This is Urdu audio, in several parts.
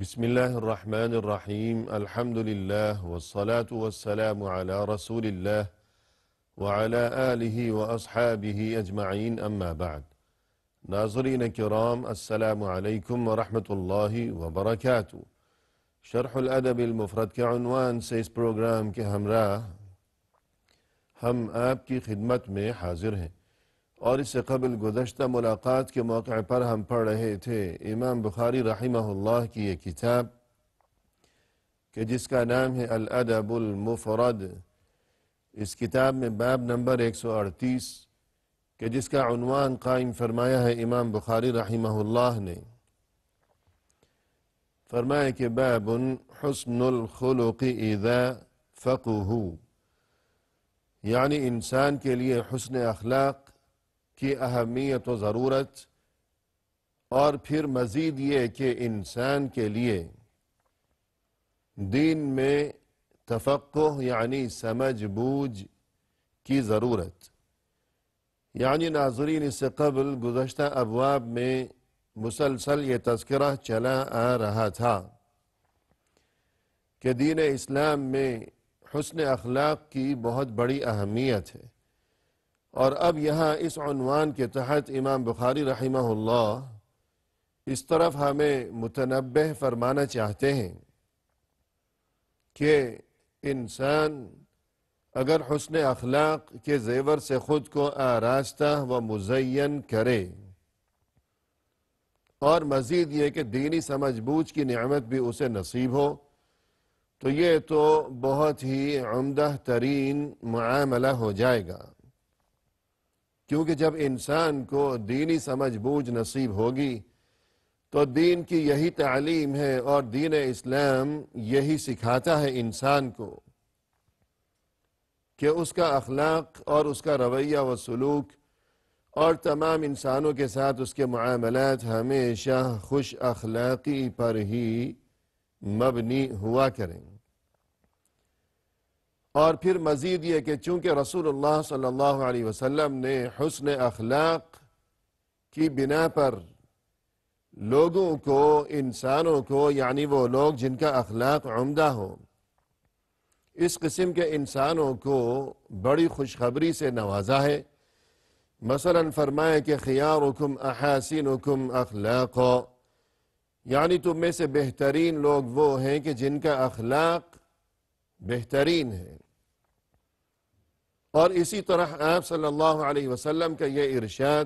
بسم الله الرحمن الرحيم الحمد لله والصلاة والسلام على رسول الله وعلى آله وأصحابه أجمعين أما بعد ناظرین کرام السلام علیکم ورحمۃ اللہ وبرکاتہ۔ شرح الادب المفرد کے عنوان سے اس پروگرام کے ہمراہ ہم آپ کی خدمت میں حاضر ہیں، اور اس سے قبل گزشتہ ملاقات کے موقع پر ہم پڑھ رہے تھے امام بخاری رحمہ اللہ کی یہ کتاب کہ جس کا نام ہے الادب المفرد۔ اس کتاب میں باب نمبر 138 کہ جس کا عنوان قائم فرمایا ہے امام بخاری رحمہ اللہ نے، فرمایا کہ باب حسن الخلق اذا فقہو، یعنی انسان کے لیے حسن اخلاق کی اہمیت و ضرورت، اور پھر مزید یہ کہ انسان کے لیے دین میں تفقہ یعنی سمجھ بوجھ کی ضرورت۔ یعنی ناظرین، اس سے قبل گزشتہ ابواب میں مسلسل یہ تذکرہ چلا آ رہا تھا کہ دین اسلام میں حسن اخلاق کی بہت بڑی اہمیت ہے، اور اب یہاں اس عنوان کے تحت امام بخاری رحمہ اللہ اس طرف ہمیں متنبہ فرمانا چاہتے ہیں کہ انسان اگر حسن اخلاق کے زیور سے خود کو آراستہ و مزین کرے، اور مزید یہ کہ دینی سمجھ بوجھ کی نعمت بھی اسے نصیب ہو، تو یہ تو بہت ہی عمدہ ترین معاملہ ہو جائے گا، کیونکہ جب انسان کو دینی سمجھ بوجھ نصیب ہوگی تو دین کی یہی تعلیم ہے، اور دین اسلام یہی سکھاتا ہے انسان کو کہ اس کا اخلاق اور اس کا رویہ و سلوک اور تمام انسانوں کے ساتھ اس کے معاملات ہمیشہ خوش اخلاقی پر ہی مبنی ہوا کریں۔ اور پھر مزید یہ کہ چونکہ رسول اللہ صلی اللہ علیہ وسلم نے حسن اخلاق کی بنا پر لوگوں کو، انسانوں کو، یعنی وہ لوگ جن کا اخلاق عمدہ ہو، اس قسم کے انسانوں کو بڑی خوشخبری سے نوازا ہے۔ مثلا فرمایا کہ خیارکم احاسنکم اخلاقا، یعنی تم میں سے بہترین لوگ وہ ہیں کہ جن کا اخلاق بہترین ہے۔ اور اسی طرح آپ صلی اللہ علیہ وسلم کا یہ ارشاد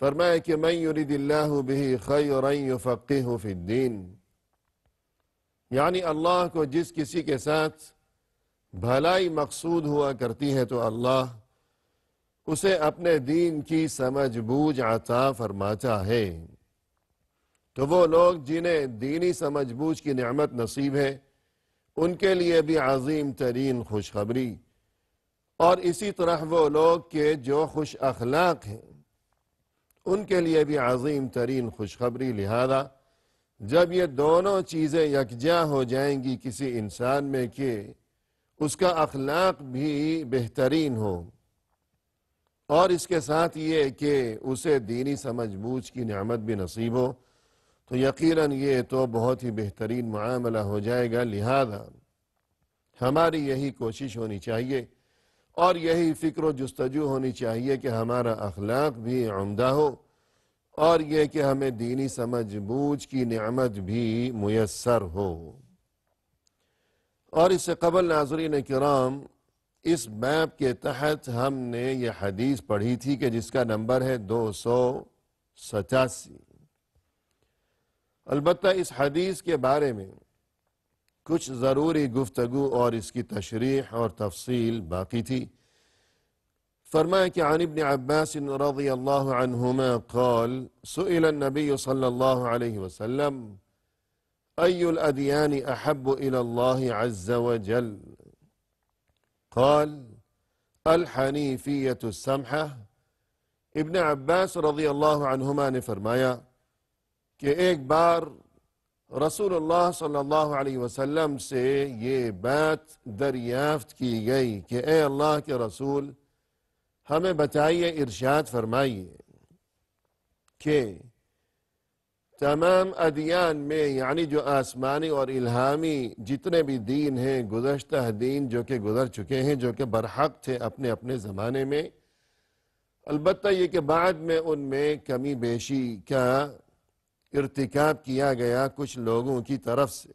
فرمایا کہ من یرید اللہ بہ خیرا یفقہہ فی الدین، یعنی اللہ کو جس کسی کے ساتھ بھلائی مقصود ہوا کرتی ہے تو اللہ اسے اپنے دین کی سمجھ بوجھ عطا فرماتا ہے۔ تو وہ لوگ جنہیں دینی سمجھ بوجھ کی نعمت نصیب ہے، ان کے لیے بھی عظیم ترین خوشخبری، اور اسی طرح وہ لوگ کہ جو خوش اخلاق ہیں ان کے لیے بھی عظیم ترین خوشخبری۔ لہذا جب یہ دونوں چیزیں یکجا ہو جائیں گی کسی انسان میں کہ اس کا اخلاق بھی بہترین ہو، اور اس کے ساتھ یہ کہ اسے دینی سمجھ بوجھ کی نعمت بھی نصیب ہو، تو یقیناً یہ تو بہت ہی بہترین معاملہ ہو جائے گا۔ لہذا ہماری یہی کوشش ہونی چاہیے اور یہی فکر و جستجو ہونی چاہیے کہ ہمارا اخلاق بھی عمدہ ہو، اور یہ کہ ہمیں دینی سمجھ بوجھ کی نعمت بھی میسر ہو۔ اور اس سے قبل ناظرین کرام، اس باب کے تحت ہم نے یہ حدیث پڑھی تھی کہ جس کا نمبر ہے 287۔ البتہ اس حدیث کے بارے میں کچھ ضروری گفتگو اور اس کی تشریح اور تفصیل باقی تھی۔ فرمایا کہ عن ابن عباس رضی اللہ عنہما قال سئل النبی صلی اللہ علیہ وسلم ای الادیان احب الى اللہ عز وجل قال الحنیفیۃ السمحہ۔ ابن عباس رضی اللہ عنہما نے فرمایا کہ ایک بار رسول اللہ صلی اللہ علیہ وسلم سے یہ بات دریافت کی گئی کہ اے اللہ کے رسول، ہمیں بتائیے، ارشاد فرمائیے کہ تمام ادیان میں، یعنی جو آسمانی اور الہامی جتنے بھی دین ہیں، گزشتہ دین جو کہ گزر چکے ہیں، جو کہ برحق تھے اپنے اپنے زمانے میں، البتہ یہ کہ بعد میں ان میں کمی بیشی کا ارتکاب کیا گیا کچھ لوگوں کی طرف سے،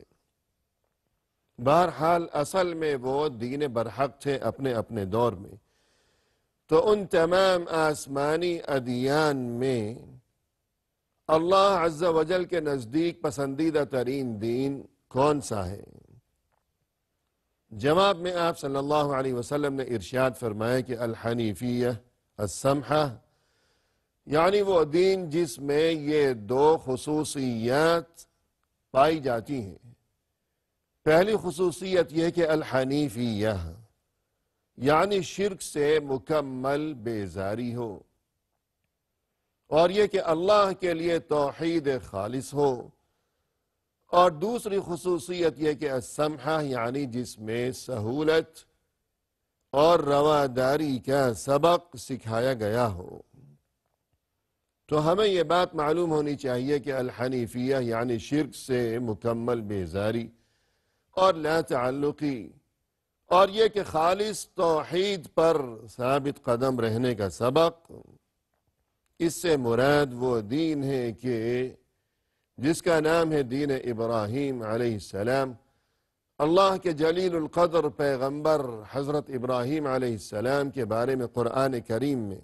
بہرحال اصل میں وہ دین برحق تھے اپنے اپنے دور میں۔ تو ان تمام آسمانی ادیان میں اللہ عز و جل کے نزدیک پسندیدہ ترین دین کون سا ہے؟ جواب میں آپ صلی اللہ علیہ وسلم نے ارشاد فرمایا کہ الحنیفیہ السمحہ، یعنی وہ دین جس میں یہ دو خصوصیات پائی جاتی ہیں۔ پہلی خصوصیت یہ کہ الحنیفیہ، یعنی شرک سے مکمل بیزاری ہو، اور یہ کہ اللہ کے لیے توحید خالص ہو، اور دوسری خصوصیت یہ کہ السمحہ، یعنی جس میں سہولت اور رواداری کا سبق سکھایا گیا ہو۔ تو ہمیں یہ بات معلوم ہونی چاہیے کہ الحنیفیہ یعنی شرک سے مکمل بیزاری اور لا تعلقی، اور یہ کہ خالص توحید پر ثابت قدم رہنے کا سبق، اس سے مراد وہ دین ہے کہ جس کا نام ہے دین ابراہیم علیہ السلام۔ اللہ کے جلیل القدر پیغمبر حضرت ابراہیم علیہ السلام کے بارے میں قرآن کریم میں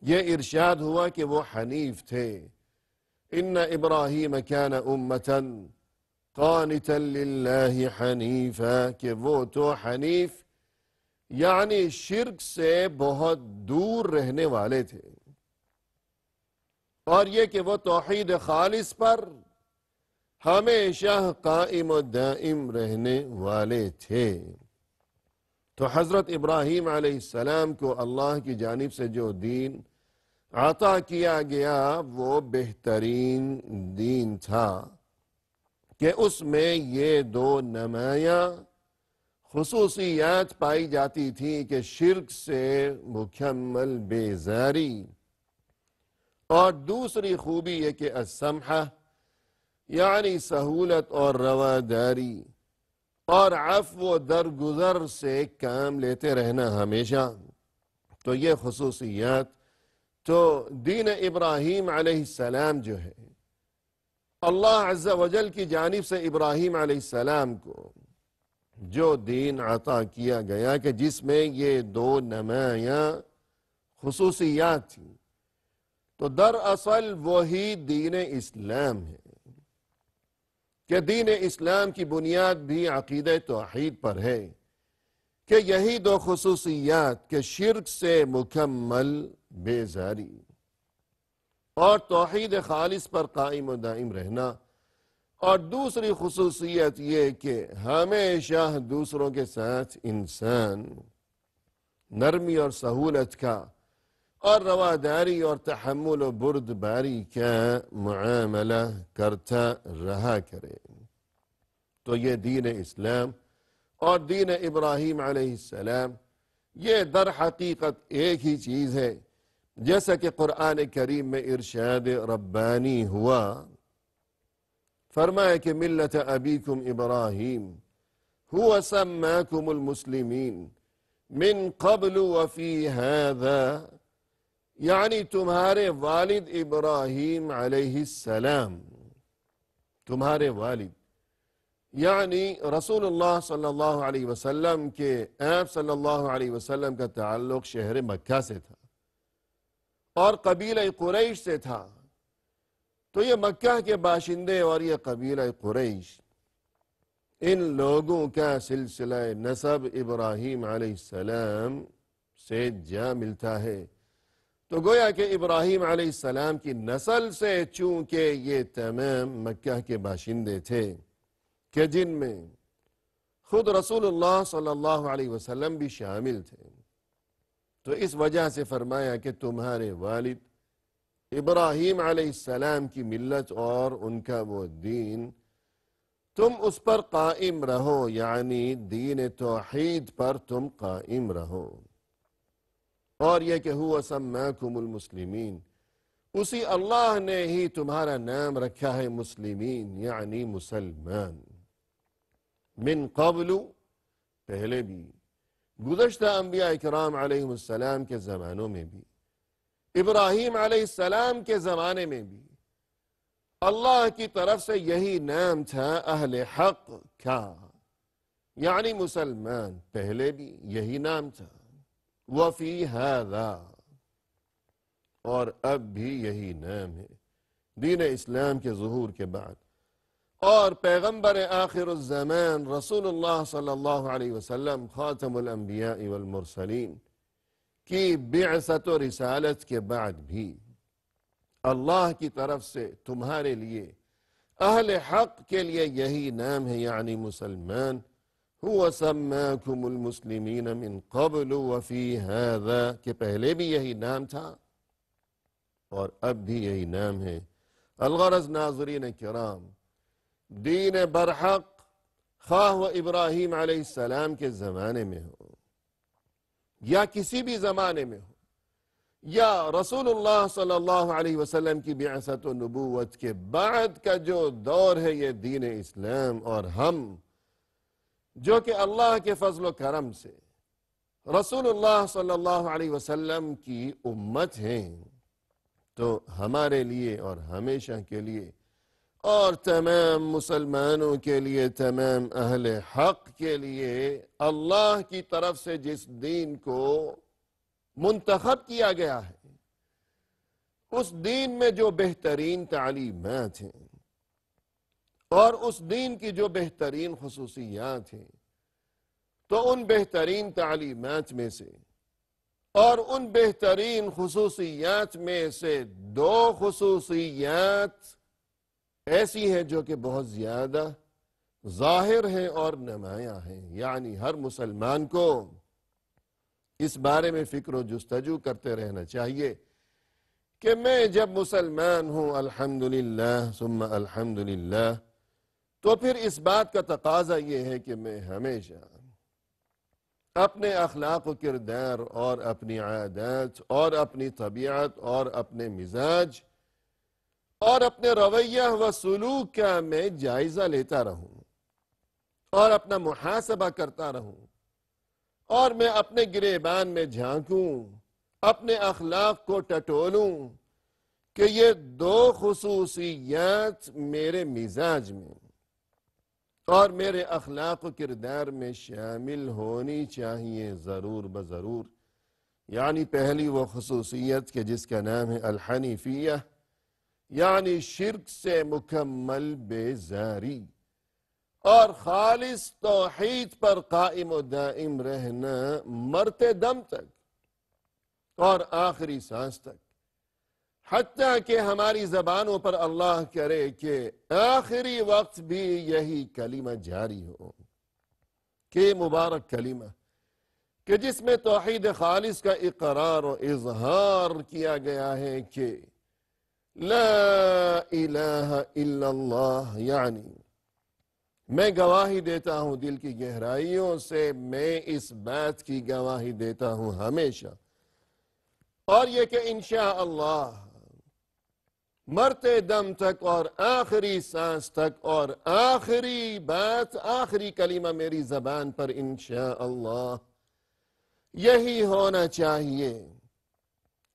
یہ ارشاد ہوا کہ وہ حنیف تھے۔ ان ابراہیم کان امتا قانتا للہ حنیفا، کہ وہ تو حنیف یعنی شرک سے بہت دور رہنے والے تھے، اور یہ کہ وہ توحید خالص پر ہمیشہ قائم و دائم رہنے والے تھے۔ تو حضرت ابراہیم علیہ السلام کو اللہ کی جانب سے جو دین عطا کیا گیا وہ بہترین دین تھا کہ اس میں یہ دو نمایاں خصوصیات پائی جاتی تھیں کہ شرک سے مکمل بیزاری، اور دوسری خوبی یہ کہ السمحہ، یعنی سہولت اور رواداری اور عفو و درگزر سے کام لیتے رہنا ہمیشہ۔ تو یہ خصوصیات تو دین ابراہیم علیہ السلام جو ہے، اللہ عز و جل کی جانب سے ابراہیم علیہ السلام کو جو دین عطا کیا گیا کہ جس میں یہ دو نمایاں خصوصیات تھیں، تو دراصل وہی دین اسلام ہے کہ دین اسلام کی بنیاد بھی عقیدہ توحید پر ہے کہ یہی دو خصوصیات کہ شرک سے مکمل بیزاری اور توحید خالص پر قائم و دائم رہنا، اور دوسری خصوصیت یہ کہ ہمیشہ دوسروں کے ساتھ انسان نرمی اور سہولت کا اور رواداری اور تحمل و بردباری کا معاملہ کرتا رہا کرے۔ تو یہ دین اسلام اور دین ابراہیم علیہ السلام یہ در حقیقت ایک ہی چیز ہے، جیسا کہ قرآن کریم میں ارشاد ربانی ہوا، فرمایا کہ ملت ابیکم ابراہیم هو سماکم المسلمین من قبل وفی هذا، یعنی تمہارے والد ابراہیم علیہ السلام، تمہارے والد یعنی رسول اللہ صلی اللہ علیہ وسلم کے، آپ صلی اللہ علیہ وسلم کا تعلق شہر مکہ سے تھا اور قبیلہ قریش سے تھا۔ تو یہ مکہ کے باشندے اور یہ قبیلہ قریش، ان لوگوں کا سلسلہ نسب ابراہیم علیہ السلام سے جا ملتا ہے۔ تو گویا کہ ابراہیم علیہ السلام کی نسل سے چونکہ یہ تمام مکہ کے باشندے تھے کہ جن میں خود رسول اللہ صلی اللہ علیہ وسلم بھی شامل تھے، تو اس وجہ سے فرمایا کہ تمہارے والد ابراہیم علیہ السلام کی ملت اور ان کا وہ دین تم اس پر قائم رہو، یعنی دین توحید پر تم قائم رہو، اور یہ کہ ہوا سماکم المسلمین، اسی اللہ نے ہی تمہارا نام رکھا ہے مسلمین، یعنی مسلمان، من قبل، پہلے بھی، گزشتہ انبیاء اکرام علیہ السلام کے زمانوں میں بھی، ابراہیم علیہ السلام کے زمانے میں بھی اللہ کی طرف سے یہی نام تھا اہل حق کا، یعنی مسلمان، پہلے بھی یہی نام تھا، وفی ہذا، اور اب بھی یہی نام ہے دین اسلام کے ظہور کے بعد، اور پیغمبر آخر الزمان رسول اللہ صلی اللہ علیہ وسلم خاتم الانبیاء والمرسلین کی بعثت و رسالت کے بعد بھی اللہ کی طرف سے تمہارے لیے، اہل حق کے لیے یہی نام ہے، یعنی مسلمان، هو سماکم المسلمین من قبل وفی هذا، کہ پہلے بھی یہی نام تھا اور اب بھی یہی نام ہے۔ الغرض ناظرین کرام، دین برحق خواہ و ابراہیم علیہ السلام کے زمانے میں ہو یا کسی بھی زمانے میں ہو، یا رسول اللہ صلی اللہ علیہ وسلم کی بعثت و نبوت کے بعد کا جو دور ہے یہ دین اسلام، اور ہم جو کہ اللہ کے فضل و کرم سے رسول اللہ صلی اللہ علیہ وسلم کی امت ہیں، تو ہمارے لیے اور ہمیشہ کے لیے اور تمام مسلمانوں کے لیے، تمام اہل حق کے لیے، اللہ کی طرف سے جس دین کو منتخب کیا گیا ہے، اس دین میں جو بہترین تعلیمات ہیں اور اس دین کی جو بہترین خصوصیات ہیں، تو ان بہترین تعلیمات میں سے اور ان بہترین خصوصیات میں سے دو خصوصیات ایسی ہیں جو کہ بہت زیادہ ظاہر ہیں اور نمایاں ہیں، یعنی ہر مسلمان کو اس بارے میں فکر و جستجو کرتے رہنا چاہیے کہ میں جب مسلمان ہوں، الحمدللہ ثم الحمدللہ، تو پھر اس بات کا تقاضا یہ ہے کہ میں ہمیشہ اپنے اخلاق و کردار اور اپنی عادات اور اپنی طبیعت اور اپنے مزاج اور اپنے رویہ و سلوک کا میں جائزہ لیتا رہوں اور اپنا محاسبہ کرتا رہوں، اور میں اپنے گریبان میں جھانکوں، اپنے اخلاق کو ٹٹولوں کہ یہ دو خصوصیات میرے مزاج میں اور میرے اخلاق و کردار میں شامل ہونی چاہیے ضرور بضرور۔ یعنی پہلی وہ خصوصیت کہ جس کا نام ہے الحنیفیہ، یعنی شرک سے مکمل بیزاری اور خالص توحید پر قائم و دائم رہنا مرتے دم تک اور آخری سانس تک، حتیٰ کہ ہماری زبانوں پر اللہ کرے کہ آخری وقت بھی یہی کلمہ جاری ہو، کہ مبارک کلمہ کہ جس میں توحید خالص کا اقرار و اظہار کیا گیا ہے کہ لا الہ الا اللہ، یعنی میں گواہی دیتا ہوں دل کی گہرائیوں سے، میں اس بات کی گواہی دیتا ہوں ہمیشہ، اور یہ کہ انشاءاللہ مرتے دم تک اور آخری سانس تک اور آخری بات، آخری کلمہ میری زبان پر انشاءاللہ یہی ہونا چاہیے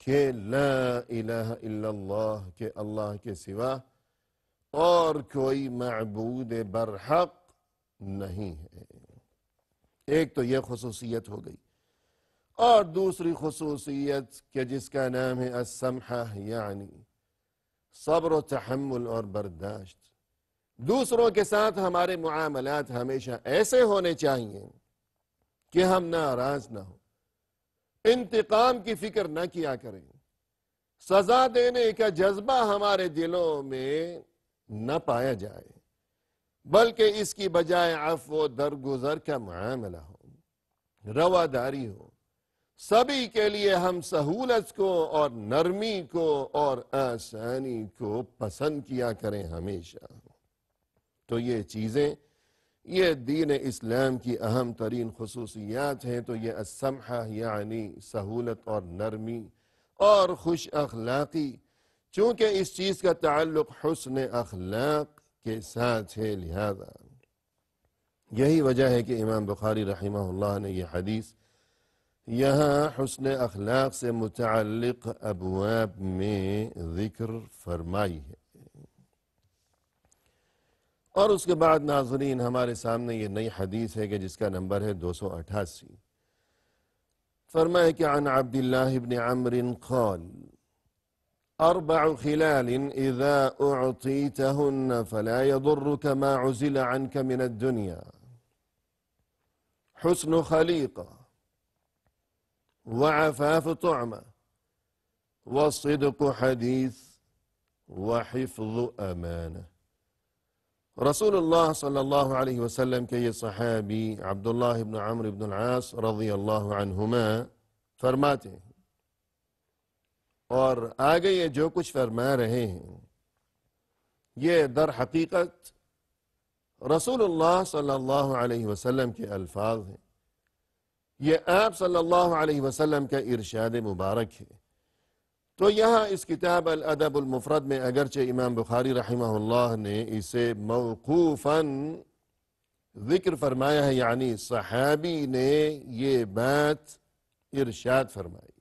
کہ لا الہ الا اللہ، کہ اللہ کے سوا اور کوئی معبود برحق نہیں ہے۔ ایک تو یہ خصوصیت ہو گئی، اور دوسری خصوصیت کہ جس کا نام ہے السمحہ، یعنی صبر و تحمل اور برداشت۔ دوسروں کے ساتھ ہمارے معاملات ہمیشہ ایسے ہونے چاہیے کہ ہم ناراض نہ ہوں، انتقام کی فکر نہ کیا کریں، سزا دینے کا جذبہ ہمارے دلوں میں نہ پایا جائے، بلکہ اس کی بجائے عفو و درگزر کا معاملہ ہو، رواداری ہو، سبھی کے لیے ہم سہولت کو اور نرمی کو اور آسانی کو پسند کیا کریں ہمیشہ۔ تو یہ چیزیں، یہ دین اسلام کی اہم ترین خصوصیات ہیں۔ تو یہ السمحہ یعنی سہولت اور نرمی اور خوش اخلاقی، چونکہ اس چیز کا تعلق حسن اخلاق کے ساتھ ہے، لہذا یہی وجہ ہے کہ امام بخاری رحمہ اللہ نے یہ حدیث یہاں حسن اخلاق سے متعلق ابواب میں ذکر فرمائی ہے۔ اور اس کے بعد ناظرین ہمارے سامنے یہ نئی حدیث ہے کہ جس کا نمبر ہے 288۔ فرمائے کہ عن عبداللہ بن عمرو قال أربع خلال إذا أعطيتهن فلا يضرك ما عزل عنك من الدنيا: حسن خليقة، وعفاف طعمة، وصدق حديث، وحفظ أمانة۔ رسول اللہ صلی اللہ علیہ وسلم کے یہ صحابی عبداللہ بن عمرو بن العاص رضی اللہ عنہما فرماتے ہیں، اور آگے یہ جو کچھ فرما رہے ہیں یہ در حقیقت رسول اللہ صلی اللہ علیہ وسلم کے الفاظ ہیں، یہ آپ صلی اللہ علیہ وسلم کا ارشاد مبارک ہے۔ تو یہاں اس کتاب الادب المفرد میں اگرچہ امام بخاری رحمہ اللہ نے اسے موقوفاً ذکر فرمایا ہے، یعنی صحابی نے یہ بات ارشاد فرمائی،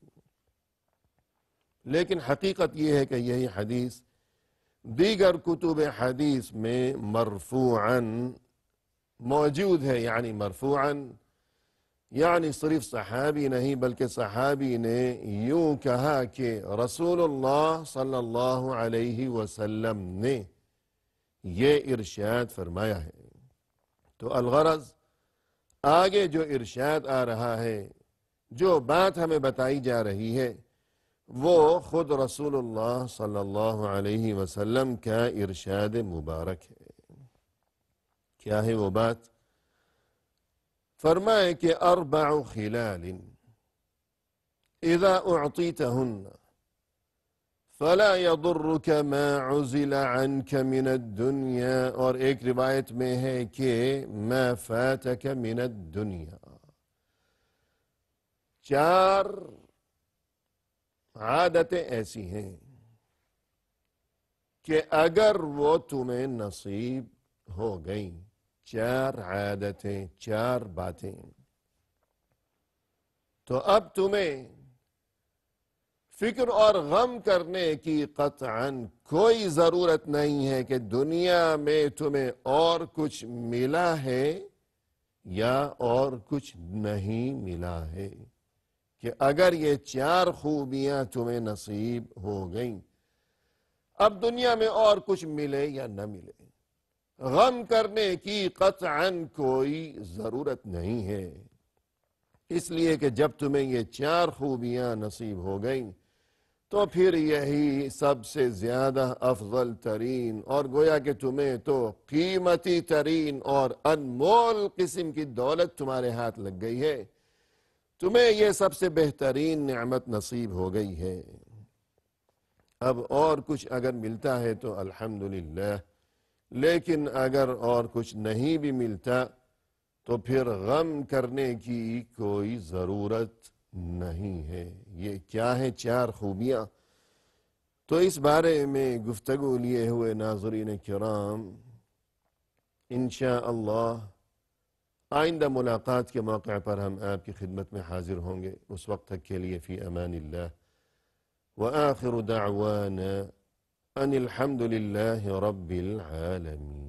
لیکن حقیقت یہ ہے کہ یہی حدیث دیگر کتب حدیث میں مرفوعاً موجود ہے، یعنی مرفوعاً یعنی صرف صحابی نہیں بلکہ صحابی نے یوں کہا کہ رسول اللہ صلی اللہ علیہ وسلم نے یہ ارشاد فرمایا ہے۔ تو الغرض آگے جو ارشاد آ رہا ہے، جو بات ہمیں بتائی جا رہی ہے، وہ خود رسول اللہ صلی اللہ علیہ وسلم کا ارشاد مبارک ہے۔ کیا ہے وہ بات؟ فرمائے کہ اربع خلال اذا اعطیتہن فلا يضرك ما عزل عنك من الدنیا، اور ایک روایت میں ہے کہ ما فاتك من الدنیا۔ چار عادتیں ایسی ہیں کہ اگر وہ تمہیں نصیب ہو گئیں، چار عادتیں، چار باتیں، تو اب تمہیں فکر اور غم کرنے کی قطعاً کوئی ضرورت نہیں ہے کہ دنیا میں تمہیں اور کچھ ملا ہے یا اور کچھ نہیں ملا ہے، کہ اگر یہ چار خوبیاں تمہیں نصیب ہو گئیں، اب دنیا میں اور کچھ ملے یا نہ ملے، غم کرنے کی قطعاً کوئی ضرورت نہیں ہے، اس لیے کہ جب تمہیں یہ چار خوبیاں نصیب ہو گئیں تو پھر یہی سب سے زیادہ افضل ترین اور گویا کہ تمہیں تو قیمتی ترین اور انمول قسم کی دولت تمہارے ہاتھ لگ گئی ہے، تمہیں یہ سب سے بہترین نعمت نصیب ہو گئی ہے۔ اب اور کچھ اگر ملتا ہے تو الحمدللہ، لیکن اگر اور کچھ نہیں بھی ملتا تو پھر غم کرنے کی کوئی ضرورت نہیں ہے۔ یہ کیا ہے چار خوبیاں؟ تو اس بارے میں گفتگو لیے ہوئے ناظرین کرام انشاءاللہ آئندہ ملاقات کے موقع پر ہم آپ کی خدمت میں حاضر ہوں گے۔ اس وقت تک کے لیے فی امان اللہ، وآخر دعوانا ان الحمد للہ رب العالمین۔